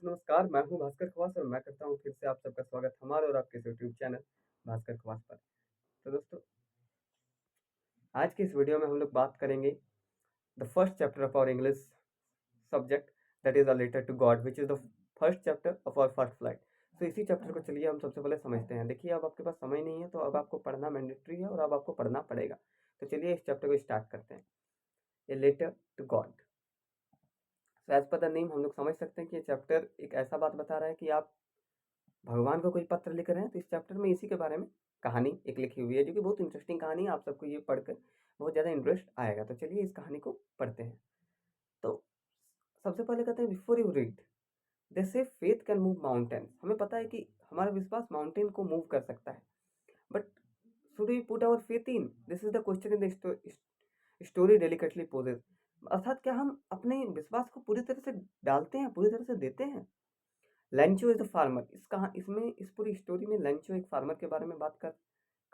दोस्तों नमस्कार, मैं हूँ भास्कर खवास और मैं करता हूँ फिर से आप सबका स्वागत हमारे और आपके इस यूट्यूब चैनल भास्कर खवास पर। तो दोस्तों, आज की इस वीडियो में हम लोग बात करेंगे the first chapter of our English subject, that is a letter to God, which is the first chapter of our first flight. तो इसी चैप्टर को चलिए हम सबसे पहले समझते हैं। देखिए, अब आपके पास समय नहीं है तो अब आपको पढ़ना मैंडेटरी है और अब आपको पढ़ना पड़ेगा। तो चलिए इस चैप्टर को स्टार्ट करते हैं। A letter to God. So as per the name हम लोग समझ सकते हैं कि ये चैप्टर एक ऐसा बात बता रहा है कि आप भगवान को कोई पत्र लिख रहे हैं। तो इस चैप्टर में इसी के बारे में कहानी एक लिखी हुई है, जो कि बहुत इंटरेस्टिंग कहानी है। आप सबको ये पढ़कर बहुत ज़्यादा इंटरेस्ट आएगा। तो चलिए इस कहानी को पढ़ते हैं। तो सबसे पहले कहते हैं, बिफोर यू रीड दे से फेथ कैन मूव माउंटेन्स। हमें पता है कि हमारा विश्वास माउंटेन को मूव कर सकता है, but should we put our faith in, this is the question in the story delicately poses. अर्थात क्या हम अपने विश्वास को पूरी तरह से डालते हैं, पूरी तरह से देते हैं। Lencho is the farmer. इसमें इस पूरी स्टोरी में लेंचो एक फार्मर के बारे में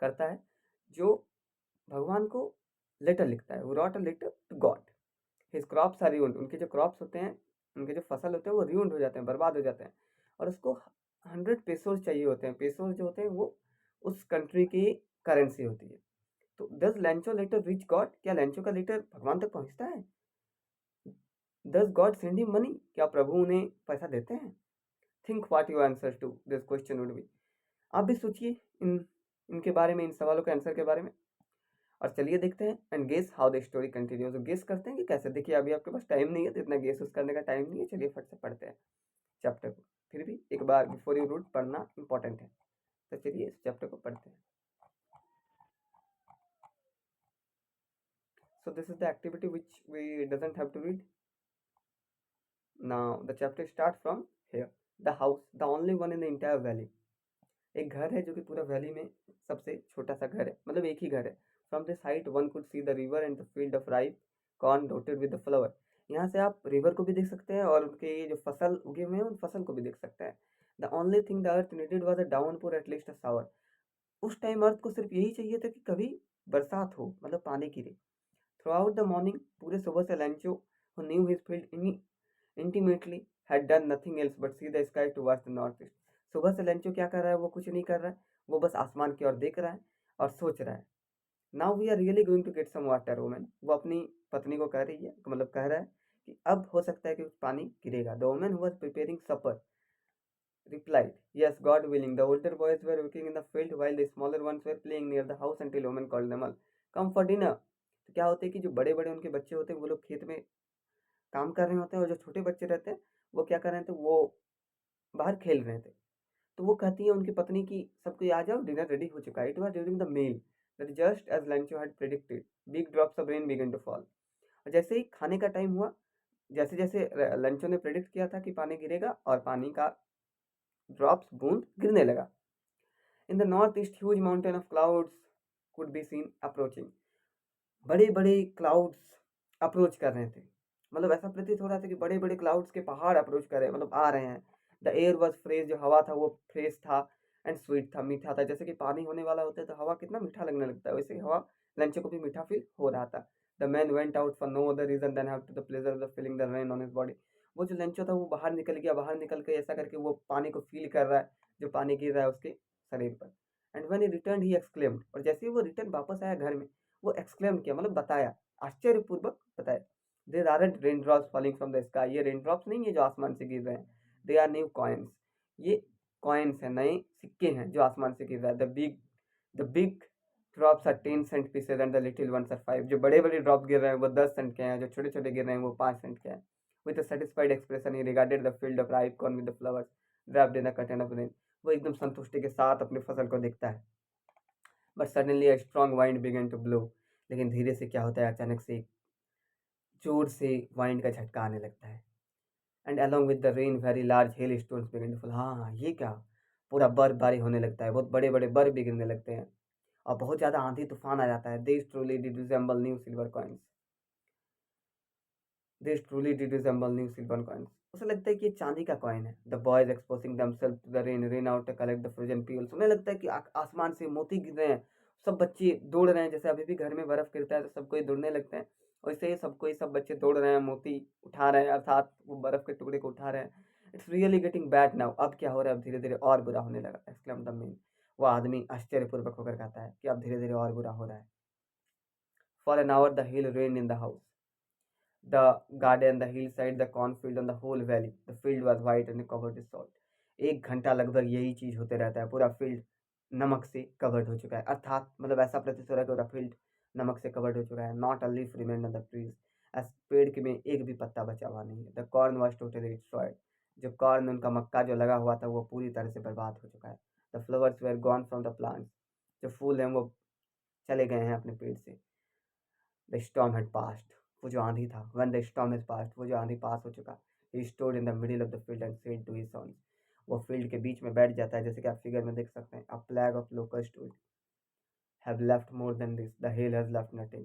करता है, जो भगवान को लेटर लिखता है। वो wrote a letter to God. His crops are ruined। उनके जो क्रॉप्स होते हैं, उनके जो फसल होते हैं वो ruined हो जाते हैं, बर्बाद हो जाते हैं। और उसको 100 पेसोज चाहिए होते हैं। पेसोज जो होते हैं वो उस कंट्री की करेंसी होती है। तो does Lencho letter reach God? क्या लेंचो का लेटर भगवान तक पहुंचता है? Does God send him money? क्या प्रभु उन्हें पैसा देते हैं? Think what your answer to this question would be. आप भी सोचिए इन इनके बारे में, इन सवालों के आंसर के बारे में। और चलिए देखते हैं and guess how the story continues. Guess करते हैं कि कैसे। देखिए, अभी आपके पास टाइम नहीं है तो इतना गेस उस करने का टाइम नहीं है। चलिए फट से पढ़ते हैं चैप्टर को। फिर भी एक बार बिफोर यू रूट पढ़ना इंपॉर्टेंट है। तो चलिए इस चैप्टर को पढ़ते हैं। So this is the activity which we doesn't have to read. Now the chapter start from here. The house, the only one in the entire valley. एक घर है जो कि पूरा वैली में सबसे छोटा सा घर है, मतलब एक ही घर है। From this height one could see the river and the field of ripe corn dotted with the flower. यहाँ से आप रिवर को भी देख सकते हैं और उनके ये जो फसल उगे हुए हैं उन फसल को भी देख सकते हैं। The only thing the earth needed was a downpour at least a shower. उस टाइम अर्थ को सिर्फ यही चाहिए था कि कभी बरसात हो, मतलब पानी गिरे। थ्रू आउट द मॉर्निंग, पूरे सुबह से लैंचो who knew his field intimately had done nothing else but see the sky towards the northeast। सुबह से लंचो क्या कर रहा है? वो कुछ नहीं कर रहा है, वो बस आसमान की ओर देख रहा है और सोच रहा है। Now we are really going to get some water woman. वो अपनी पत्नी को कह रही है, मतलब कह रहा है कि अब हो सकता है कि पानी गिरेगा। The woman who was preparing supper replied, yes, God willing। The older boys were working in the field while the smaller ones were playing near the house until woman called them all, come for dinner। तो क्या होता है कि जो बड़े बड़े उनके बच्चे होते हैं वो लोग खेत में काम कर रहे होते हैं और जो छोटे बच्चे रहते हैं वो क्या कर रहे थे, वो बाहर खेल रहे थे। तो वो कहती है उनकी पत्नी की सबको आ जाओ, डिनर रेडी हो चुका है। It was during the meal that just as Lencho had predicted big drops of rain began to fall. और जैसे ही खाने का टाइम हुआ, जैसे जैसे लंचो ने प्रेडिक्ट किया था कि पानी गिरेगा और पानी का ड्रॉप्स बूंद गिरने लगा। In the north east huge mountain of clouds could be seen approaching. बड़े बड़े क्लाउड्स अप्रोच कर रहे थे, मतलब ऐसा प्रतीत हो रहा था कि बड़े बड़े क्लाउड्स के पहाड़ अप्रोच कर रहे हैं, मतलब आ रहे हैं। The air was fresh. जो हवा था वो फ्रेश था एंड स्वीट था, मीठा था। जैसे कि पानी होने वाला होता है तो हवा कितना मीठा लगने लगता है, वैसे ही हवा लंचो को भी मीठा फील हो रहा था। The man went out for no other reason than have to the pleasure of feeling the rain on his body. वो जो लंचो था वो बाहर निकल गया, बाहर निकल के ऐसा करके वो पानी को फील कर रहा है, जो पानी गिर रहा है उसके शरीर पर। And when he return he exclaimed. और जैसे ही वो रिटर्न वापस आया घर में, वो एक्सक्लेम किया, मतलब बताया, आश्चर्यपूर्वक बताया, there aren't rain drops falling from the sky. ये रेन ड्रॉप्स नहीं है जो आसमान से गिर रहे हैं, दे आर न्यू कॉइन्स। ये कॉइन्स है, नए सिक्के हैं जो आसमान से गिर रहा है। The big drops are 10 cent pieces and the little ones are 5। जो बड़े बड़े ड्रॉप गिर रहे हैं वो 10 सेंट के हैं, जो छोटे छोटे गिर रहे हैं वो 5 सेंट के हैं। With a satisfied expression he regarded the field of ripe corn with the flowers dropped in a curtain of rain. वो एकदम संतुष्टि के साथ अपनी फसल को देखता है। But suddenly a strong wind began to blow. लेकिन धीरे से क्या होता है, अचानक से जोर से वाइंड का झटका आने लगता है। And along with the rain very large hail stones begin to fall. हाँ, ये क्या, पूरा बर्फबारी होने लगता है, बहुत बड़े बड़े बर्फ भी गिरने लगते हैं और बहुत ज़्यादा आंधी तूफान आ जाता है। This truly did resemble new silver coins. This truly did resemble new silver coins. उसे लगता है कि ये चांदी का कॉइन है। The boys exposing themselves to the rain out to collect the frozen pearls. उन्हें लगता है कि आसमान से मोती गिर रहे हैं। सब बच्चे दौड़ रहे हैं, जैसे अभी भी घर में बर्फ गिरता है तो सब कोई दौड़ने लगते हैं, वैसे ही सब बच्चे दौड़ रहे हैं, मोती उठा रहे हैं, अर्थात वो बर्फ के टुकड़े को उठा रहे हैं। It's really getting bad now, अब क्या हो रहा है, अब धीरे धीरे और बुरा होने लगा, एक्सक्लेम द मैन। वो आदमी आश्चर्यपूर्वक होकर कहता है कि अब धीरे धीरे और बुरा हो रहा है। For an hour the hill rain in the house, the garden, the hillside, the cornfield, and the whole valley. The field was white and covered with salt. 1 घंटा लगभग यही चीज होते रहता है, पूरा फील्ड नमक से कवर्ड हो चुका है, अर्थात मतलब ऐसा प्रतीत हो रहा है कि पूरा फील्ड नमक से कवर्ड हो चुका है। Not a leaf remained on the trees, पेड़ के में एक भी पत्ता बचा हुआ नहीं है। The corn was totally destroyed, जो कॉर्न उनका मक्का जो लगा हुआ था वो पूरी तरह से बर्बाद हो चुका है। The flowers were gone from the plants, जो फूल हैं वो चले गए हैं अपने पेड़ से। द स्टॉर्म हैड पास्ट, वो जो आंधी था, when the storm has passed, वो जो आंधी पास हो चुका। He stood in the middle of the field and said to his sons, वो फील्ड के बीच में बैठ जाता है, जैसे कि आप फिगर में देख सकते हैं। अ plague of locust would have left more than this, the hell has left nothing.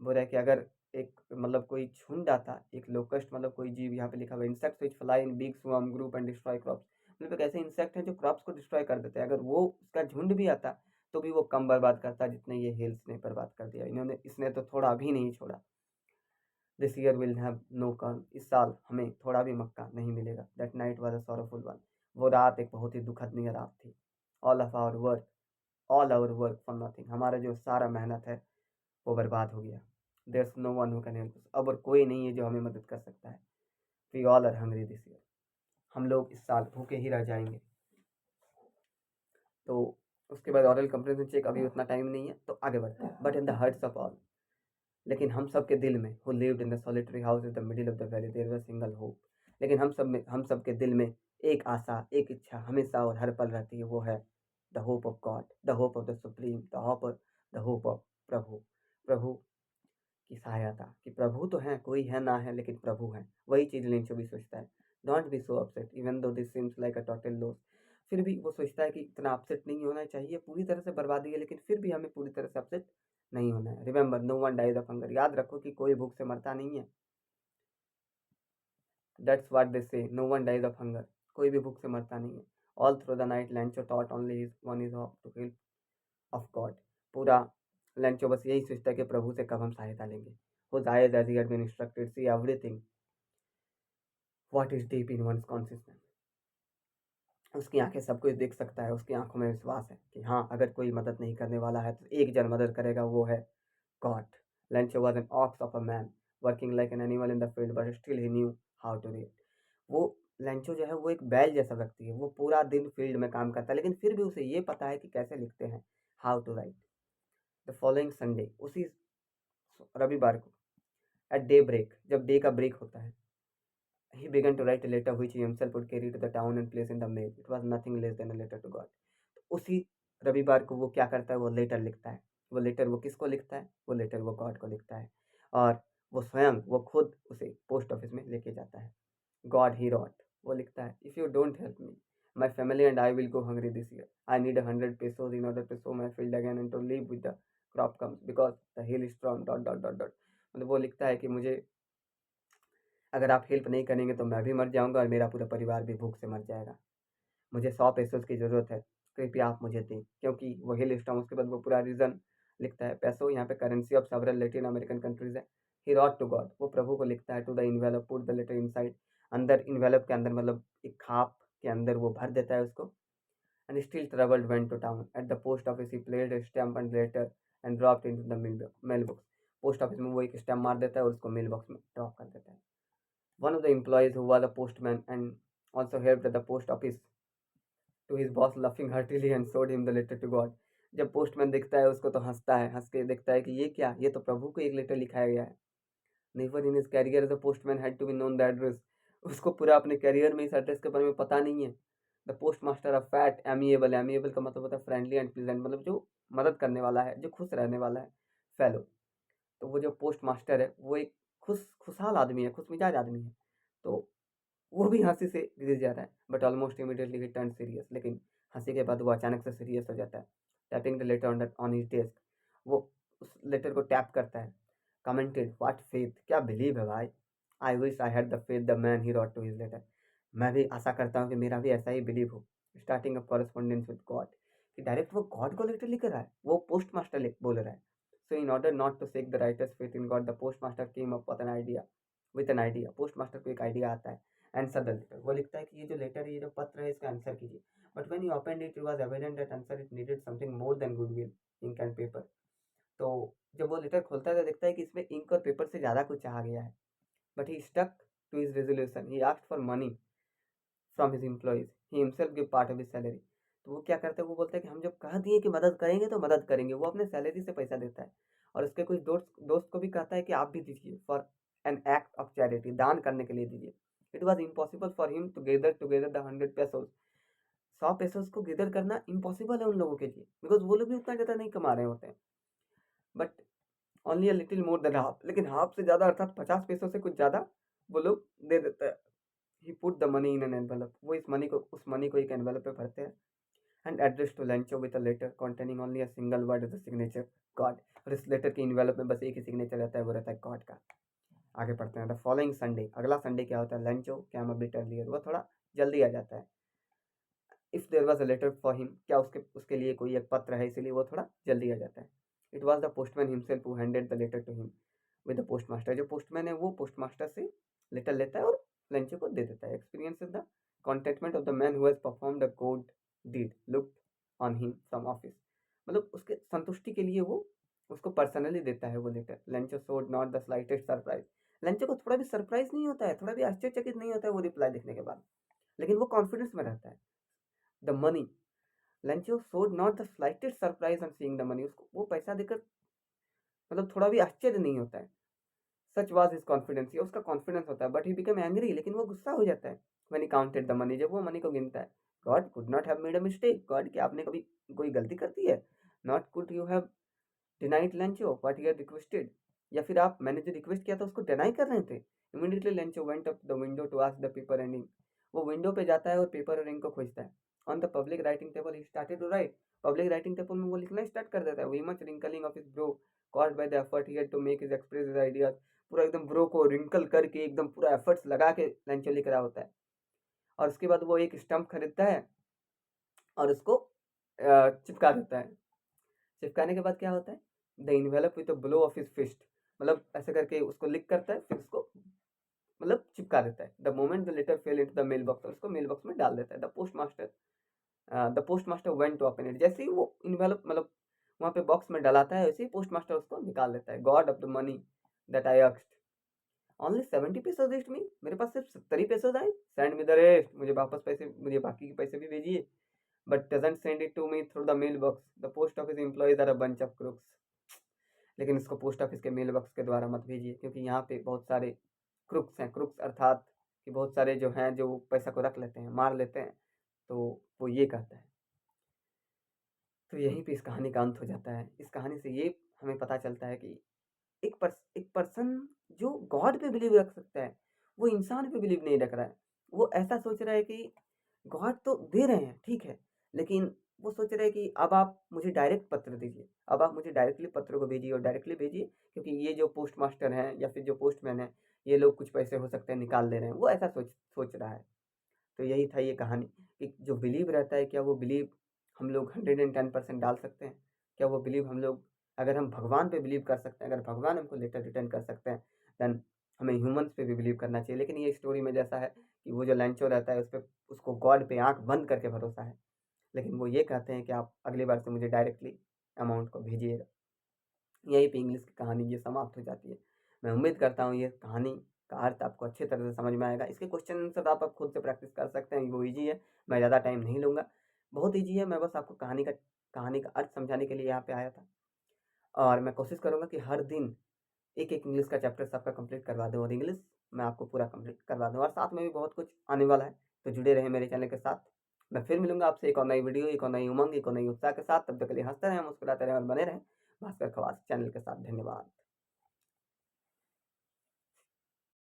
बोल रहा है कि अगर एक मतलब कोई झुंड आता, एक लोकस्ट मतलब कोई जीव, यहाँ पे लिखा हुआ insects which fly in big swarm group and destroy crops, मतलब एक ऐसे इंसेक्ट हैं जो क्रॉप्स को डिस्ट्रॉय कर देते हैं, अगर वो उसका झुंड भी आता तो भी वो कम बर्बाद करता जितने ये हेल्स ने बर्बाद कर दिया। इन्होंने, इसने तो थोड़ा भी नहीं छोड़ा। This year will have no corn, इस साल हमें थोड़ा भी मक्का नहीं मिलेगा। That night was a sorrowful one, वो रात एक बहुत ही दुखद रात थी। All of our work, all our work for nothing, हमारा जो सारा मेहनत है वो बर्बाद हो गया। There no one who can help us, अब और कोई नहीं है जो हमें मदद कर सकता है। We all are hungry this year, हम लोग इस साल भूखे ही रह जाएंगे। तो उसके बाद ऑरल कंप्रेंशन चेक, अभी उतना टाइम नहीं है तो आगे बढ़ते हैं। But in the hearts of all, लेकिन हम सब के दिल में, who lived in the solitary house in the middle of the valley, there was a single hope, लेकिन हम सब में, हम सब के दिल में एक आशा, एक इच्छा हमेशा और हर पल रहती है, वो है the hope of God, the hope of the supreme, the hope of Prabhu, Prabhu की सहायता, कि प्रभु तो हैं, कोई है ना है लेकिन प्रभु हैं। वही चीज़ लिंचो भी सोचता है। Don't be so upset even though this seems like a total loss, फिर भी वो सोचता है कि इतना अपसेट नहीं होना चाहिए, पूरी तरह से बर्बादी है लेकिन फिर भी हमें पूरी तरह से अपसेट नहीं होना है। Remember no one dies of hunger, याद रखो कि कोई भूख से मरता नहीं है। That's what they say, no one dies of hunger, कोई भी भूख से मरता नहीं है। All through the night Lencho thought only his one is hope to help of God, पूरा लैंचो बस यही सोचता है कि प्रभु से कब हम सहायता लेंगे। Whose eyes, as he had been instructed, see everything what is deep in one's consciousness, उसकी आंखें सब कुछ देख सकता है, उसकी आंखों में विश्वास है कि हाँ, अगर कोई मदद नहीं करने वाला है तो एक जन मदद करेगा, वो है God. Lencho was an ox of a man working like an animal in the field but still he knew how to read. वो लेंचो जो है वो एक बैल जैसा व्यक्ति है, वो पूरा दिन फील्ड में काम करता है लेकिन फिर भी उसे ये पता है कि कैसे लिखते हैं, how to write. The following Sunday, उसी रविवार को, एट डे ब्रेक, जब डे का ब्रेक होता है, he began to write a letter which he himself would carry to the town and place in the mail. It was nothing less than a letter to God. तो उसी रविवार को वो क्या करता है, वो लेटर लिखता है। वो लेटर वो किसको लिखता है, वो लेटर वो गॉड को लिखता है, और वो स्वयं, वो खुद उसे पोस्ट ऑफिस में लेके जाता है। गॉड ही रॉट, वो लिखता है, if you don't help me my family and I will go hungry this year, I need 100 pesos in order to sow my field again and to live with the crop comes because the hill is strong dot dot dot dot. मतलब वो लिखता है कि मुझे, अगर आप help नहीं करेंगे तो मैं भी मर जाऊंगा और मेरा पूरा परिवार भी भूख से मर जाएगा। मुझे 100 pesos की ज़रूरत है, कृपया आप मुझे दें, क्योंकि वो हिल स्टॉर्म, उसके बाद वो पूरा रीज़न लिखता है। पैसो यहाँ पे currency of several Latin American countries है। ही रॉट टू गॉड, वो प्रभु को लिखता है। To the envelope put the letter inside, अंदर इन्वेलप के अंदर, मतलब एक खाप के अंदर वो भर देता है उसको। And still travelled went to town at the post office he placed a stamp and letter and dropped into the mail box. Post office में वो एक स्टैम्प मार देता है और उसको मेल बॉक्स में ड्रॉप कर देता है। One of the employees, who was a postman and also helped at the post office, to his boss laughing heartily and showed him the letter to God. जब पोस्टमैन दिखता है उसको तो हंसता है, हंस के देखता है कि ये क्या, ये तो प्रभु को एक लेटर लिखाया गया है। Never in his career the postman had to be known the address, उसको पूरा अपने कैरियर में इस एड्रेस के बारे में पता नहीं है। The post master of fat amiable, amiable का मतलब होता है फ्रेंडली एंड प्लीजेंट, मतलब जो मदद करने वाला है, जो खुश रहने वाला है, फेलो। तो वो जो पोस्ट मास्टर है वो एक खुशहाल आदमी है, खुश मिजाज आदमी है। तो वो भी हंसी से गिर जा रहा है, but almost immediately he turn serious, लेकिन हंसी के बाद वो अचानक से सीरियस हो जाता है। Tapping the letter on his desk, वो उस लेटर को टैप करता है। कमेंटेड, व्हाट फेथ, क्या बिलीव है भाई। I wish I had the faith the man he wrote to his letter, मैं भी आशा करता हूँ कि मेरा भी ऐसा ही बिलीव हो। Starting a correspondence with God, कि डायरेक्ट वो गॉड को लेटर लिख रहा है, वो पोस्ट मास्टर बोल रहा है। सो इन order not to shake the writer's faith in God, the post master came up with an idea, post master को एक आइडिया आता है। Answer the letter. वो लिखता है कि ये जो लेटर है, ये जो पत्र है, इसका आंसर कीजिए। But when he opened it was evident that answer it needed something more than goodwill, ink and paper. तो जब वो लेटर खोलता है तो देखता है कि इसमें इंक और पेपर से ज़्यादा कुछ चाहा गया है। But he stuck to his resolution, he asked for money from his employees, he himself give part of his salary. तो वो क्या करता है, वो बोलता है कि हम जब कह दिए कि मदद करेंगे तो मदद करेंगे। वो अपने सैलरी से पैसा देता है और उसके कुछ दोस्त दोस्त को भी कहता है कि आप भी दीजिए, for an act of charity, दान करने के लिए दीजिए। It was impossible for him to gather together the 100 pesos. 100 pesos को गेदर करना इम्पॉसिबल है उन लोगों के लिए, बिकॉज वो लोग भी उतना ज़्यादा नहीं कमा रहे होते हैं। But only a little more than half, लेकिन हाफ से ज़्यादा अर्थात 50 पैसों से कुछ ज़्यादा वो लोग दे देते हैं। He put the money in an envelope, वो उस मनी को एक एनवेलप पे भरते हैं and address to Lencho with a letter containing only a single word as a signature, God. और इस लेटर के इन्वेलप में बस एक ही सिग्नेचर रहता है, वो रहता है गॉड का। आगे पढ़ते हैं। द फॉलोइंग संडे, अगला संडे क्या होता है, Lencho came a bit earlier, वो थोड़ा जल्दी आ जाता है। If there was a letter for him, क्या उसके लिए कोई एक पत्र है, इसीलिए वो थोड़ा जल्दी आ जाता है। It was the postman himself who handed the letter to him with the postmaster. जो पोस्टमैन है वो पोस्टमास्टर से लेटर लेता है और लेंचो को दे देता है। Experience is the contentment of the man who has performed the good deed looked on him from office. मतलब उसके संतुष्टि के लिए वो उसको पर्सनली देता है वो letter. Lencho showed not the slightest surprise, Lencho को थोड़ा भी सरप्राइज नहीं होता है, थोड़ा भी आश्चर्यचकित नहीं होता है वो रिप्लाई देखने के बाद, लेकिन वो कॉन्फिडेंस में रहता है। The money, Lencho showed not the slightest surprise on seeing the money, उसको वो पैसा देकर मतलब थोड़ा भी आश्चर्य नहीं होता है। सच वाज हिज कॉन्फिडेंस, ये उसका कॉन्फिडेंस होता है। बट ही बिकम एंग्री, लेकिन वो गुस्सा हो जाता है। When he counted the money, जब वो मनी को गिनता है। God could not have made a mistake, God क्या आपने कभी कोई गलती कर दी है। Not could you have denied Lencho what he had requested, या फिर आप मैंने जो रिक्वेस्ट किया था उसको डिनाई कर रहे थे। Immediately Lencho went up the window to ask the paper and ink, वो विंडो पे जाता है और पेपर और इंक को खोजता है। On the public writing table he started to write, public writing table में वो लिखना स्टार्ट कर देता है। We much wrinkling of his brow caused by the effort he had to make his express his ideas, पूरा एकदम bro को wrinkle करके एकदम पूरा एफर्ट्स लगा के लेंचो लिख रहा होता है। और उसके बाद वो एक स्टंप खरीदता है और उसको चिपका देता है। चिपकाने के बाद क्या होता है, the envelope with the blow of his fist, मतलब ऐसे करके उसको लिख करता है, फिर उसको मतलब चिपका देता है। The moment the letter fell into the mail box, और उसको मेल बॉक्स में डाल देता है। The post master went to open it, जैसे ही वो इन्वेलप मतलब वहाँ पे बॉक्स में डलाता है, वैसे ही पोस्ट मास्टर उसको निकाल लेता है। God of the money that I asked, only 70 पैसे रेस्ट मी, मेरे पास सिर्फ 70 ही पैसे आए। सेंड मी द रेस्ट, मुझे वापस पैसे, मुझे बाकी के पैसे भी भेजिए। But doesn't send it to me through the mail box, the post office employees are a bunch of crooks. लेकिन इसको पोस्ट ऑफिस के मेल बॉक्स के द्वारा मत भेजिए, क्योंकि यहाँ पे बहुत सारे क्रुक्स हैं। क्रुक्स अर्थात कि बहुत सारे जो हैं जो पैसा को रख लेते हैं, मार लेते हैं। तो वो ये कहता है। तो यहीं पे इस कहानी का अंत हो जाता है। इस कहानी से ये हमें पता चलता है कि एक पर्सन जो गॉड पे बिलीव रख सकता है, वो इंसान पे बिलीव नहीं रख रहा है। वो ऐसा सोच रहा है कि गॉड तो दे रहे हैं, ठीक है, लेकिन वो सोच रहे हैं कि अब आप मुझे डायरेक्ट पत्र दीजिए, अब आप मुझे डायरेक्टली पत्र को भेजिए और डायरेक्टली भेजिए, क्योंकि ये जो पोस्ट मास्टर हैं या फिर जो पोस्टमैन है, ये लोग कुछ पैसे हो सकते हैं निकाल ले रहे हैं। वो ऐसा सोच सोच रहा है। तो यही था ये कहानी कि जो बिलीव रहता है, क्या वो बिलीव हम लोग 110% डाल सकते हैं। क्या वो बिलीव हम लोग, अगर हम भगवान पे बिलीव कर सकते हैं, अगर भगवान हमको लेटर रिटर्न कर सकते हैं, देन हमें ह्यूमंस पे भी बिलीव करना चाहिए। लेकिन ये स्टोरी में जैसा है कि वो जो लैंचो रहता है, उस पर उसको गॉड पे आंख बंद करके भरोसा है, लेकिन वो ये कहते हैं कि आप अगली बार से मुझे डायरेक्टली अमाउंट को भेजिएगा। यहीं पे इंग्लिश की कहानी ये समाप्त हो जाती है। मैं उम्मीद करता हूँ ये कहानी का अर्थ आपको अच्छे तरह से समझ में आएगा। इसके क्वेश्चन आंसर आप खुद से प्रैक्टिस कर सकते हैं, वो ईजी है। मैं ज़्यादा टाइम नहीं लूँगा, बहुत ईजी है। मैं बस आपको कहानी का अर्थ समझाने के लिए यहाँ पे आया था। और मैं कोशिश करूँगा कि हर दिन एक एक इंग्लिश का चैप्टर सबका कंप्लीट करवा दूँ, और इंग्लिश मैं आपको पूरा कंप्लीट करवा दूँ। और साथ में भी बहुत कुछ आने वाला है, तो जुड़े रहें मेरे चैनल के साथ। मैं फिर मिलूंगा आपसे एक और नई वीडियो, एक और नई उमंग, एक और नई उत्साह के साथ। तब तक के लिए हंसते रहें, मुस्कुराते रहें और बने रहें भास्कर खवास चैनल के साथ। धन्यवाद।